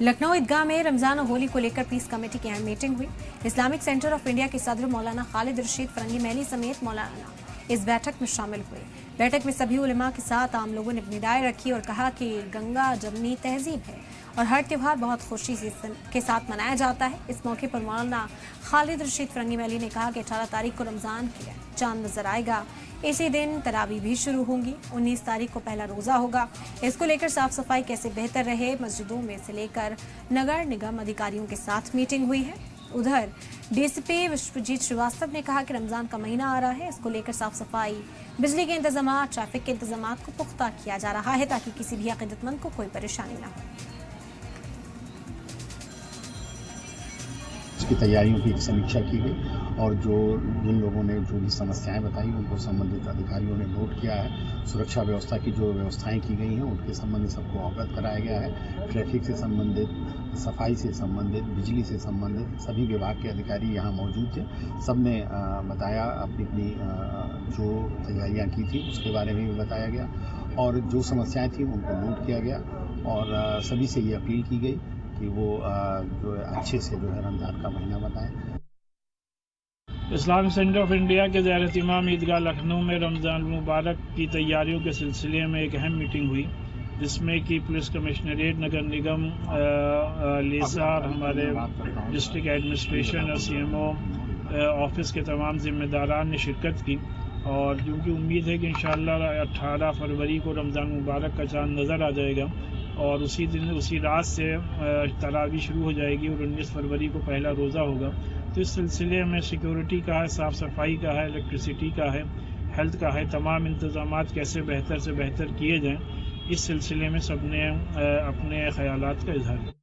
लखनऊ ईदगाह में रमजान और होली को लेकर पीस कमेटी की अहम मीटिंग हुई। इस्लामिक सेंटर ऑफ इंडिया के सदर मौलाना खालिद रशीद फरंगी मैली समेत मौलाना इस बैठक में शामिल हुए। बैठक में सभी उलेमा के साथ आम लोगों ने अपनी राय रखी और कहा कि गंगा जमनी तहजीब है और हर त्यौहार बहुत खुशी के साथ मनाया जाता है। इस मौके पर मौलाना खालिद रशीद फरंगी मैली ने कहा कि 18 तारीख को रमजान के चांद नजर आएगा। इसी दिन तरावी भी शुरू होंगी। 19 तारीख को पहला रोजा होगा। इसको लेकर साफ सफाई कैसे बेहतर रहे, मस्जिदों में से लेकर नगर निगम अधिकारियों के साथ मीटिंग हुई है। उधर डीसीपी विश्वजीत श्रीवास्तव ने कहा कि रमजान का महीना आ रहा है, इसको लेकर साफ सफाई, बिजली के इंतजाम, ट्रैफिक के इंतजाम को पुख्ता किया जा रहा है ताकि किसी भी अकीदतमंद को कोई परेशानी न हो। इसकी तैयारियों की समीक्षा की गई और जिन लोगों ने जो भी समस्याएं बताई उनको संबंधित अधिकारियों ने नोट किया है। सुरक्षा व्यवस्था की जो व्यवस्थाएं की गई हैं उनके संबंध में सबको अवगत कराया गया है। ट्रैफिक से संबंधित, सफाई से संबंधित, बिजली से संबंधित सभी विभाग के अधिकारी यहाँ मौजूद थे। सबने बताया अपनी अपनी जो तैयारियाँ की थी उसके बारे में भी बताया गया और जो समस्याएँ थी उनको नोट किया गया और सभी से ये अपील की गई कि वो जो अच्छे से जो है रमज़ान का महीना बताएं। इस्लामिक सेंटर ऑफ इंडिया के ज़ेर-ए-इत्तिमाम ईदगाह लखनऊ में रमज़ान मुबारक की तैयारियों के सिलसिले में एक अहम मीटिंग हुई, जिसमें कि पुलिस कमिश्नरेट, नगर निगम, लेज़र, हमारे डिस्ट्रिक्ट एडमिनिस्ट्रेशन और सीएमओ ऑफिस के तमाम ज़िम्मेदारान ने शिरकत की। और क्योंकि उम्मीद है कि इंशाअल्लाह 18 फरवरी को रमज़ान मुबारक का चाँद नज़र आ जाएगा और उसी दिन उसी रात से तरावी शुरू हो जाएगी और 19 फरवरी को पहला रोज़ा होगा। तो इस सिलसिले में सिक्योरिटी का है, साफ़ सफाई का है, इलेक्ट्रिसिटी का है, हेल्थ का है, तमाम इंतज़ामात कैसे बेहतर से बेहतर किए जाएँ, इस सिलसिले में सबने अपने ख़यालात का इज़हार किया।